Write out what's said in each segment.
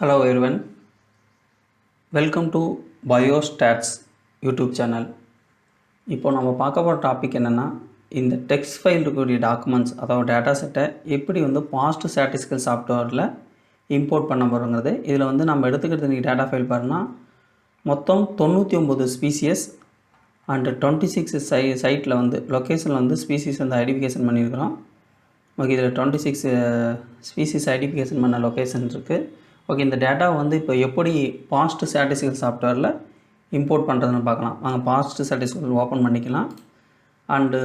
Hello everyone, welcome to Biostats YouTube channel. இப்போ நம்ம பார்க்க போகிற டாபிக் என்னென்னா, இந்த டெக்ஸ்ட் ஃபைல் இருக்கக்கூடிய டாக்குமெண்ட்ஸ் அதாவது டேட்டா செட்டை எப்படி பாஸ்ட் ஸ்டாட்டிஸ்டிக்கல் சாஃப்ட்வேரில் இம்போர்ட் பண்ண போகிறோங்கிறது. இதில் நம்ம எடுத்துக்கிறது இன்றைக்கி டேட்டா ஃபைல் பாருன்னா மொத்தம் 99 ஸ்பீசியஸ் அண்ட் 26 சைட்டில் லொக்கேஷனில் ஸ்பீசிஸ் ஐடென்டிஃபிகேஷன் பண்ணியிருக்கிறோம். ஓகே, இதில் 26 ஸ்பீசிஸ் ஐடென்டிஃபிகேஷன் பண்ண லொக்கேஷன் இருக்குது. ஓகே, இந்த டேட்டா இப்போ எப்படி பாஸ்ட் ஸ்டாட்டிஸ்டிக்கல் சாஃப்ட்வேரில் இம்போர்ட் பண்ணுறதுன்னு பார்க்கலாம். வாங்க பாஸ்ட் ஸ்டாட்டிஸ்டிக்கல் ஓப்பன் பண்ணிக்கலாம். அண்டு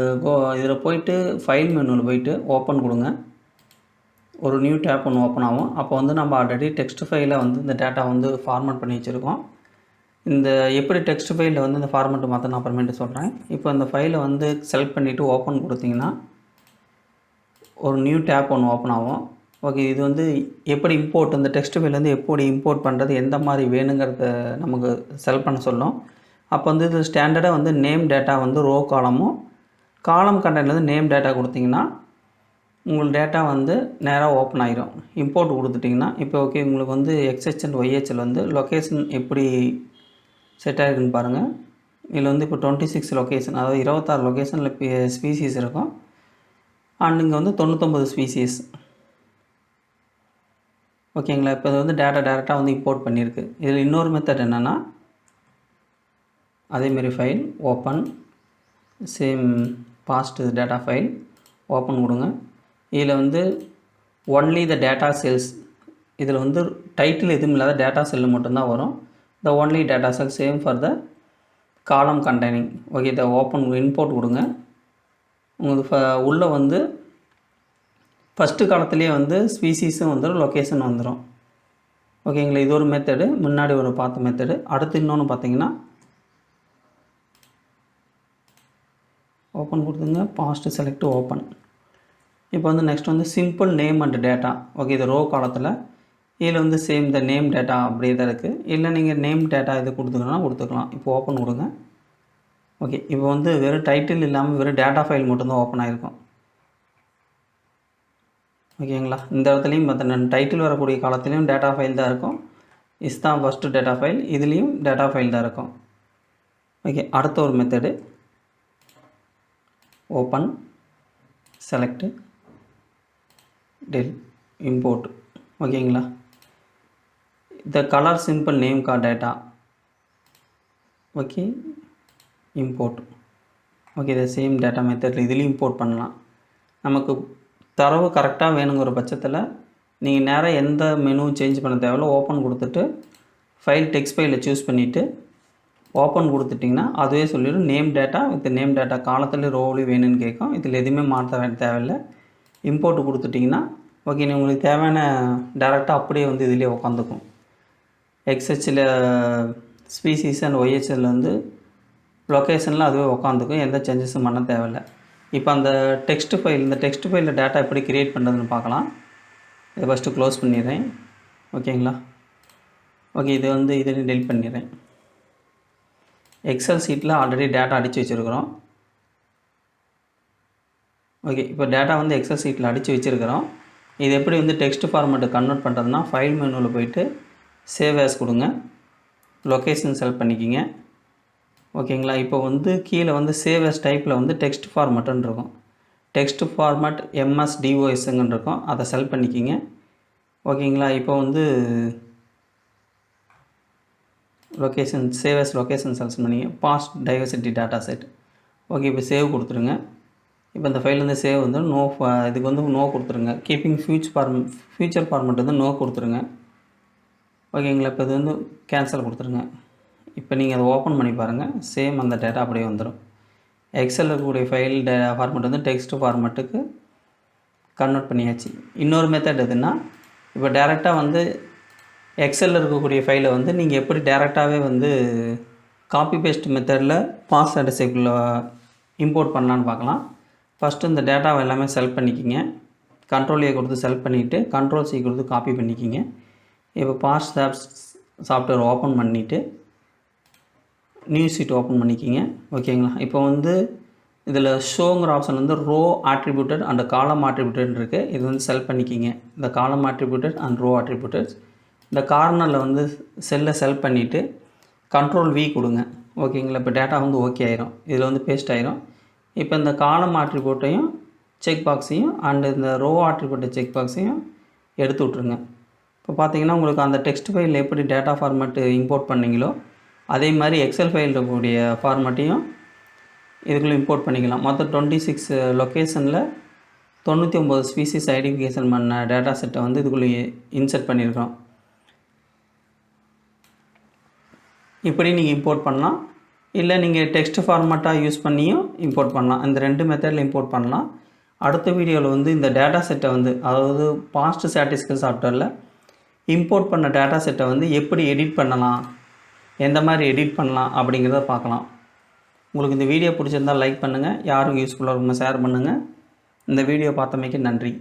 இதில் போய்ட்டு ஃபைல் மெனுவில் போய்ட்டு ஓப்பன் கொடுங்க. ஒரு நியூ டேப் ஒன்று ஓப்பன் ஆகும். அப்போ நம்ம ஆல்ரெடி டெக்ஸ்ட் ஃபைலில் இந்த டேட்டா ஃபார்மேட் பண்ணி வச்சுருக்கோம். இந்த எப்படி டெக்ஸ்ட் ஃபைலில் இந்த ஃபார்மேட்டு மாற்ற நான் அப்புறமேட்டு சொல்கிறேன். இப்போ இந்த ஃபைலை செலக்ட் பண்ணிவிட்டு ஓப்பன் கொடுத்தீங்கன்னா ஒரு நியூ டேப் ஒன்று ஓப்பன் ஆகும். ஓகே, இது எப்படி இம்போர்ட் இந்த டெக்ஸ்ட் ஃபைல் எப்படி இம்போர்ட் பண்ணுறது, எந்த மாதிரி வேணுங்கிறத நமக்கு செலக்ட் பண்ண சொல்லும். அப்போ இது ஸ்டாண்டர்டாக நேம் டேட்டா ரோ காலமும் காலம் கண்டென்ட்லேருந்து நேம் டேட்டா கொடுத்திங்கன்னா உங்களுக்கு டேட்டா நேராக ஓப்பன் ஆகிரும். இம்போர்ட் கொடுத்துட்டிங்கன்னா இப்போ ஓகே, உங்களுக்கு எக்ஸ்ஹெச் அண்ட் ஒய்ஹெச்சில் லொக்கேஷன் எப்படி செட் ஆகிருக்குன்னு பாருங்கள். இதில் இப்போ 26 லொக்கேஷன், அதாவது 26 லொக்கேஷனில் ஸ்பீசிஸ் இருக்கும். அண்ட் இங்கே 99 ஸ்பீசிஸ். ஓகேங்களா, இப்போ இது டேரெக்டாக இம்போர்ட் பண்ணியிருக்கு. இதில் இன்னொரு மெத்தட் என்னென்னா, அதேமாரி file open same past data file open கொடுங்க. இதில் ஒன்லி த டேட்டா செல்ஸ், இதில் டைட்டில் எதுவும் இல்லாத டேட்டா செல்லு மட்டும்தான் வரும். The only data cell same for the column containing. Okay, இதை ஓப்பன் இம்போர்ட் கொடுங்க. உங்களுக்கு உள்ளே ஃபஸ்ட்டு காலத்துலேயே ஸ்பீசிஸும் வந்துடும், லொக்கேஷன் வந்துடும். ஓகேங்களா, இது ஒரு மெத்தடு. முன்னாடி ஒரு பார்த்த மெத்தடு. அடுத்து இன்னொன்று பார்த்தீங்கன்னா ஓப்பன் கொடுத்துங்க, பாஸ்ட் செலக்ட் ஓப்பன். இப்போ next simple name and data. Okay, இது ரோ காலத்தில் இதில் சேம் இந்த நேம் டேட்டா அப்படியே தான் இருக்குது. இல்லை நீங்கள் நேம் டேட்டா இது கொடுத்துக்கணும்னா கொடுத்துக்கலாம். இப்போ ஓப்பன் கொடுங்க. ஓகே, இப்போ வெறும் டைட்டில் இல்லாமல் வெறும் டேட்டா ஃபைல் மட்டும்தான் ஓப்பன் ஆகிருக்கும். ஓகேங்களா, இந்த இடத்துலையும் பார்த்தீங்கன்னா டைட்டில் வரக்கூடிய காலத்துலேயும் டேட்டா ஃபைல் தான் இருக்கும். இதுதான் ஃபஸ்ட்டு டேட்டா ஃபைல், இதுலேயும் டேட்டா ஃபைல் தான் இருக்கும். ஓகே, அடுத்த ஒரு method open select tell import. ஓகேங்களா, the colour simple name card data. Okay, import. Okay, இதை சேம் டேட்டா மெத்தடில் இதுலேயும் இம்போர்ட் பண்ணலாம். நமக்கு தரவு கரெக்டாக வேணுங்கிற பட்சத்தில் நீங்கள் நேராக எந்த மெனுவும் சேஞ்ச் பண்ண தேவையில்ல. ஓப்பன் கொடுத்துட்டு ஃபைல் டெக்ஸ்ட் ஃபைலை சூஸ் பண்ணிவிட்டு ஓப்பன் கொடுத்துட்டிங்கன்னா அதுவே சொல்லிடும் name data with name data காலத்தில் ரோவ்லேயும் வேணும்னு கேட்கும். இதில் எதுவுமே மாற்ற தேவையில்லை. இம்போர்ட் கொடுத்துட்டிங்கன்னா ஓகே, உங்களுக்கு தேவையான டேரெக்டாக அப்படியே இதிலே உட்காந்துக்கும். எக்ஸ்ஹெச்சில் ஸ்பீசிஸ் அண்ட் ஒய்ஹெச்சில் லொக்கேஷனில் அதுவே உட்காந்துக்கும், எந்த சேஞ்சஸும் பண்ண தேவையில்லை. இப்போ அந்த டெக்ஸ்ட் ஃபைல், இந்த டெக்ஸ்ட் ஃபைலில் டேட்டா எப்படி க்ரியேட் பண்ணுறதுன்னு பார்க்கலாம். இதை ஃபஸ்ட்டு க்ளோஸ் பண்ணிடுறேன். ஓகேங்களா, ஓகே, இது இதை டெலிட் பண்ணிடுறேன். எக்ஸல் சீட்டில் ஆல்ரெடி டேட்டா அடித்து வச்சுருக்கிறோம். ஓகே, இப்போ டேட்டா எக்ஸல் சீட்டில் அடித்து வச்சுருக்கிறோம். இது எப்படி டெக்ஸ்ட் ஃபார்மேட்டு கன்வெர்ட் பண்ணுறதுனா ஃபைல் மெனுவில் போய்ட்டு சேவ் ஆஸ் கொடுங்க, லொக்கேஷன் செலக்ட் பண்ணிக்கிங்க. ஓகேங்களா, இப்போ கீழே சேவ் ஆஸ் டைப்பில் டெக்ஸ்ட் ஃபார்மேட்டுன்னு இருக்கும். டெக்ஸ்ட் ஃபார்மேட் MSDOSங்கன்னு இருக்கும், அதை செலக்ட் பண்ணிக்கிங்க. ஓகேங்களா, இப்போ location save as location select பண்ணிங்க, past diversity data set. Okay, இப்போ சேவ் கொடுத்துருங்க. இப்போ இந்த ஃபைல் சேவ் நோ, இதுக்கு நோ கொடுத்துருங்க. கீப்பிங் ஃபியூச்சர் ஃபார்மேட் நோ கொடுத்துருங்க. ஓகேங்களா, இப்போ இது கேன்சல் கொடுத்துருங்க. இப்போ நீங்கள் அதை ஓப்பன் பண்ணி பாருங்கள், சேம் அந்த டேட்டா அப்படியே வந்துடும். எக்ஸலில் இருக்கக்கூடிய ஃபைல் ஃபார்மேட் டெக்ஸ்ட் ஃபார்மேட்டுக்கு கன்வெர்ட் பண்ணியாச்சு. இன்னொரு மெத்தட் எதுன்னா, இப்போ டேரெக்டாக எக்ஸலில் இருக்கக்கூடிய ஃபைலை நீங்கள் எப்படி டேரெக்டாகவே காப்பி பேஸ்ட் மெத்தடில் பாஸ்ட் ஸ்டாட்டிஸ்டிக்கில் இம்போர்ட் பண்ணலான்னு பார்க்கலாம். ஃபஸ்ட்டு இந்த டேட்டாவை எல்லாமே செலக்ட் பண்ணிக்கிங்க. கண்ட்ரோல் A கொடுத்து செலக்ட் பண்ணிவிட்டு கண்ட்ரோல் C கொடுத்து காப்பி பண்ணிக்கிங்க. இப்போ பாஸ்ட் சாஃப்ட்வேர் ஓப்பன் பண்ணிவிட்டு நியூ ஷீட் ஓப்பன் பண்ணிக்கிங்க. ஓகேங்களா, இப்போ இதில் ஷோங்கிற ஆப்ஷன் ரோ ஆட்ரிபியூட்டட் அண்ட் காலம் ஆட்ரிபியூட்டட் இருக்குது. இது செலக்ட் பண்ணிக்கிங்க. இந்த காலம் ஆட்ரிபியூட்டட் அண்ட் ரோ ஆட்ரிபியூட்டட் இந்த கார்னரில் வந்து செல்லை செலக்ட் பண்ணிவிட்டு Ctrl V கொடுங்க. ஓகேங்களா? இப்போ டேட்டா வந்து ஓகே ஆயிரும். இதில் வந்து பேஸ்ட் ஆயிரும். இப்போ இந்த காலம் ஆட்ரிபியூட்டையும் செக் பாக்ஸையும் அண்டு இந்த ரோ ஆட்ரிபியூட் செக் பாக்ஸையும் எடுத்து விட்ருங்க. இப்போ பார்த்தீங்கன்னா உங்களுக்கு அந்த டெக்ஸ்ட் ஃபைலில் எப்படி டேட்டா ஃபார்மேட்டு இம்போர்ட் பண்ணிங்களோ அதே மாதிரி எக்ஸல் ஃபைலில் இருக்கக்கூடிய ஃபார்மேட்டையும் இதுக்குள்ளே இம்போர்ட் பண்ணிக்கலாம். மொத்தம் 26 லொக்கேஷனில் 99 ஸ்பீசிஸ் ஐடென்டிஃபிகேஷன் பண்ண டேட்டா செட்டை வந்து இதுக்குள்ளே இன்சர்ட் பண்ணியிருக்கோம். இப்படி நீங்கள் இம்போர்ட் பண்ணலாம். இல்லை நீங்கள் டெக்ஸ்ட் ஃபார்மேட்டாக யூஸ் பண்ணியும் இம்போர்ட் பண்ணலாம். இந்த 2 மெத்தடில் இம்போர்ட் பண்ணலாம். அடுத்த வீடியோவில் வந்து இந்த டேட்டா செட்டை வந்து அதாவது பாஸ்ட் ஸ்டாட்டிஸ்டிக்கல் சாஃப்ட்வேரில் இம்போர்ட் பண்ண டேட்டா செட்டை வந்து எப்படி எடிட் பண்ணலாம், எந்த மாதிரி எடிட் பண்ணலாம் அப்படிங்கிறத பார்க்கலாம். உங்களுக்கு இந்த வீடியோ பிடிச்சிருந்தால் லைக் பண்ணுங்கள். யாரும் யூஸ்ஃபுல்லாக இருக்குமோ ஷேர் பண்ணுங்கள். இந்த வீடியோ பார்த்தமைக்கு நன்றி.